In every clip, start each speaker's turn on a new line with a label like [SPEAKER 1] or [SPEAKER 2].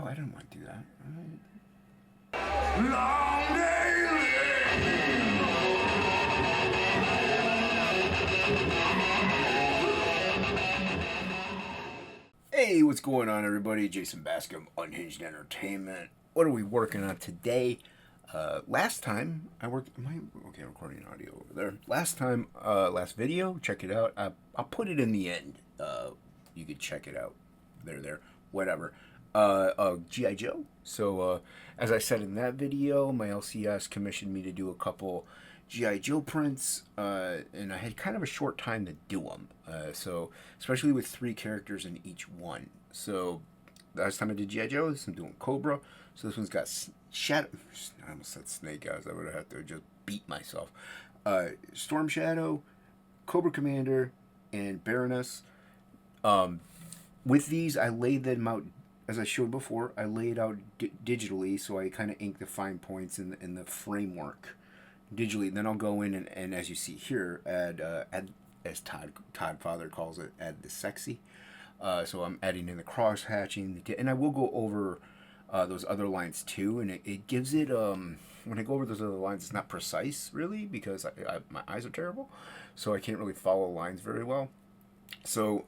[SPEAKER 1] Oh, I didn't want to do that.
[SPEAKER 2] Long
[SPEAKER 1] Hey, what's going on, everybody? Jason Bascom, Unhinged Entertainment. What are we working on today? Last time I worked. Am I okay? Recording audio over there. Last video. Check it out. I'll put it in the end. You could check it out. There. Whatever. GI Joe. So, as I said in that video, my LCS commissioned me to do a couple GI Joe prints, and I had kind of a short time to do them. So, especially with 3 characters in each one. So, last time I did GI Joe, I'm doing Cobra. So this one's got Shadow. I almost said Snake Eyes. I would have had to just beat myself. Storm Shadow, Cobra Commander, and Baroness. With these, I laid them out, as I showed before, I laid out digitally, so I kind of inked the fine points in the framework digitally. Then I'll go in and as you see here, add as Todd Father calls it, add the sexy. So I'm adding in the cross hatching, and I will go over those other lines too, and it gives it, when I go over those other lines, it's not precise really, because my eyes are terrible, so I can't really follow lines very well. So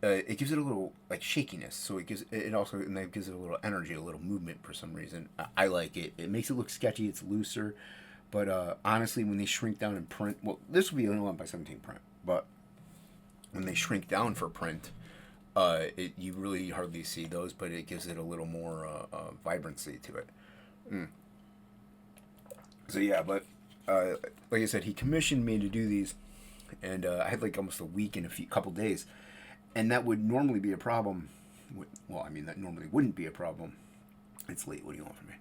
[SPEAKER 1] it gives it a little like shakiness. So it gives it also, and that gives it a little energy, a little movement for some reason. I like it. It makes it look sketchy. It's looser, but honestly, when they shrink down in print, well, this would be an 11x17 print, but when they shrink down for print, you really hardly see those, but it gives it a little more vibrancy to it. So yeah, but like I said, he commissioned me to do these, and I had like almost a week and couple days, and that would normally be a problem. Well, I mean, that normally wouldn't be a problem. It's late. What do you want from me?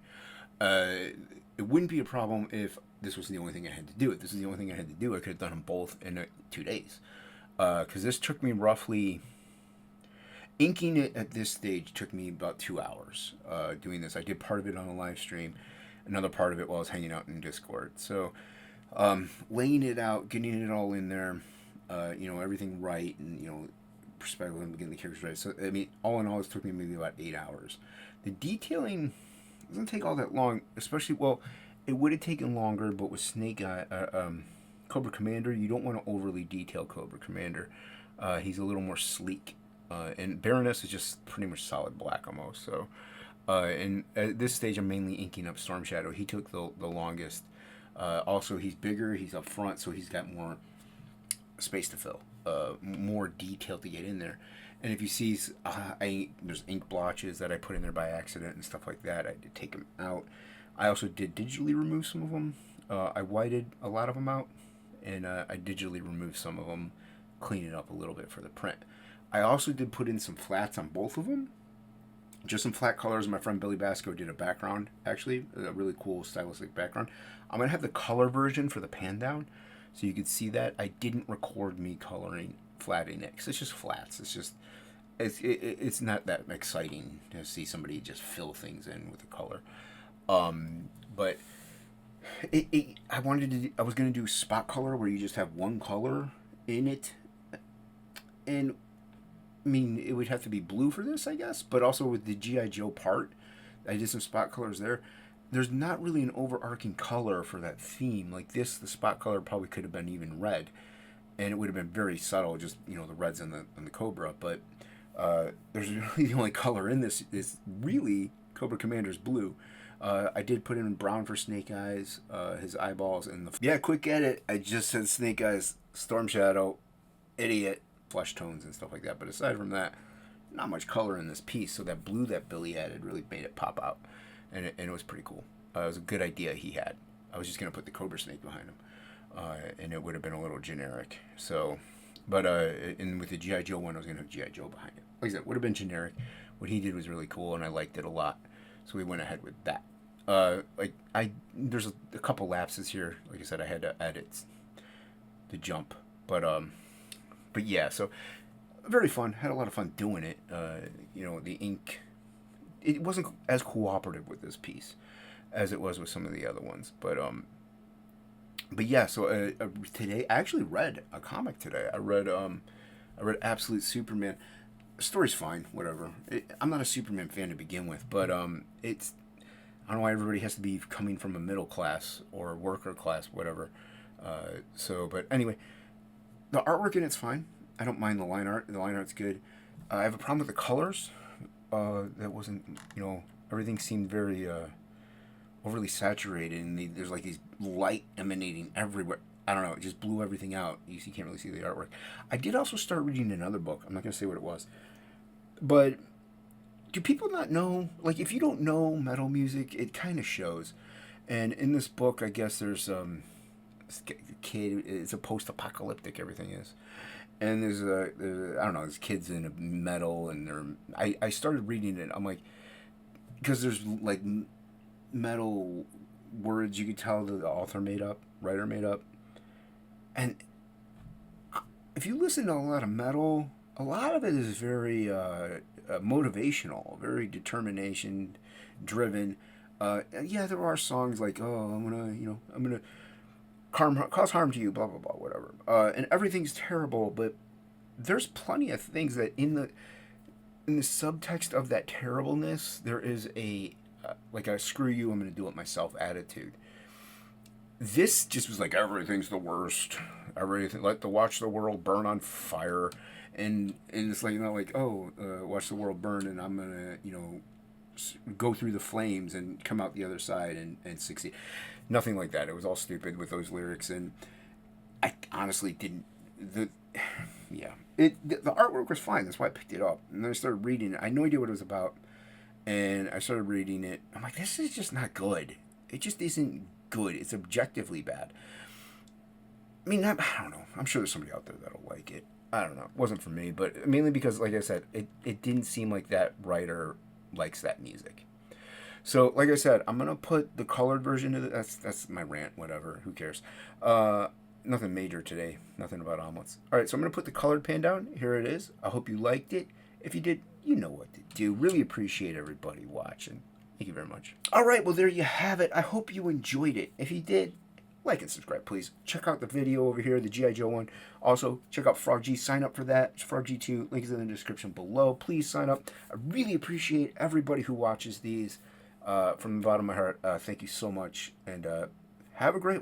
[SPEAKER 1] It wouldn't be a problem if this was the only thing I had to do. If this is the only thing I had to do, I could have done them both in 2 days. Because this took me roughly, inking it at this stage took me about 2 hours doing this. I did part of it on a live stream, another part of it while I was hanging out in Discord. So laying it out, getting it all in there, everything right, and perspective and getting the characters right. So I mean, all in all, it took me maybe about 8 hours. The detailing doesn't take all that long, especially, well, it would have taken longer, but with Cobra Commander, you don't want to overly detail Cobra Commander. He's a little more sleek. And Baroness is just pretty much solid black almost. So, and at this stage, I'm mainly inking up Storm Shadow. He took the longest. Also, he's bigger. He's up front, so he's got more space to fill. More detail to get in there. And if you see, there's ink blotches that I put in there by accident and stuff like that. I did take them out. I also did digitally remove some of them. I whited a lot of them out, and I digitally removed some of them, clean it up a little bit for the print. I also did put in some flats on both of them. Just some flat colors. My friend Billy Basco did a background, actually, a really cool stylistic background. I'm going to have the color version for the pan down, so you can see that. I didn't record me coloring flatting it, because it's just flats. It's not that exciting to see somebody just fill things in with the color. But I was going to do spot color, where you just have one color in it. And I mean, it would have to be blue for this, I guess, but also with the GI Joe part, I did some spot colors there. There's not really an overarching color for that theme. Like this, the spot color probably could have been even red, and it would have been very subtle, just the reds and the Cobra. But there's really the only color in this is really Cobra Commander's blue. I did put in brown for Snake Eyes, his eyeballs, and quick edit. I just said Snake Eyes, Storm Shadow, idiot. Flesh tones and stuff like that, but aside from that, not much color in this piece. So that blue that Billy added really made it pop out, and it was pretty cool. It was a good idea he had. I was just gonna put the Cobra Snake behind him, and it would have been a little generic. So, but and with the GI Joe one, I was gonna have GI Joe behind it. Like I said, it would have been generic. What he did was really cool, and I liked it a lot. So we went ahead with that. There's a couple lapses here. Like I said, I had to edit the jump, but yeah, so very fun. Had a lot of fun doing it. The ink, it wasn't as cooperative with this piece as it was with some of the other ones. But yeah, so today I actually read a comic today. I read Absolute Superman. The story's fine, whatever. I'm not a Superman fan to begin with, but it's I don't know why everybody has to be coming from a middle class or worker class, whatever. But anyway, the artwork in it's fine. I don't mind the line art. The line art's good. I have a problem with the colors. That wasn't, everything seemed very overly saturated, and there's like these light emanating everywhere. I don't know. It just blew everything out. You can't really see the artwork. I did also start reading another book. I'm not going to say what it was, but do people not know? Like, if you don't know metal music, it kind of shows. And in this book, I guess there's this kid. It's a post-apocalyptic. Everything is, and I don't know. There's kids in metal, and I started reading it. I'm like, because there's like metal words you could tell that the writer made up, and if you listen to a lot of metal, a lot of it is very motivational, very determination driven. Yeah, there are songs like, "Oh, I'm gonna cause harm to you," blah blah blah, whatever, and everything's terrible. But there's plenty of things that in the subtext of that terribleness, there is like a "screw you, I'm gonna do it myself" attitude. This just was like everything's the worst. Everything, watch the world burn on fire, and it's like, watch the world burn, and I'm gonna go through the flames and come out the other side and succeed. Nothing like that. It was all stupid with those lyrics, and I honestly didn't. The artwork was fine. That's why I picked it up, and then I started reading it. I had no idea what it was about, and I started reading it. I'm like, this is just not good. It just isn't good. It's objectively bad. I mean, I don't know. I'm sure there's somebody out there that'll like it. I don't know. It wasn't for me, but mainly because, like I said, it didn't seem like that writer likes that music. So, like I said, I'm gonna put the colored version of it. That's my rant. Whatever. Who cares? Nothing major today. Nothing about omelets. All right. So I'm gonna put the colored pan down. Here it is. I hope you liked it. If you did, you know what to do. Really appreciate everybody watching. Thank you very much. All right. Well, there you have it. I hope you enjoyed it. If you did, like and subscribe, please. Check out the video over here, the G.I. Joe one. Also, check out Frog G. Sign up for that. It's Frog G2. Link is in the description below. Please sign up. I really appreciate everybody who watches these. From the bottom of my heart, thank you so much. And have a great one.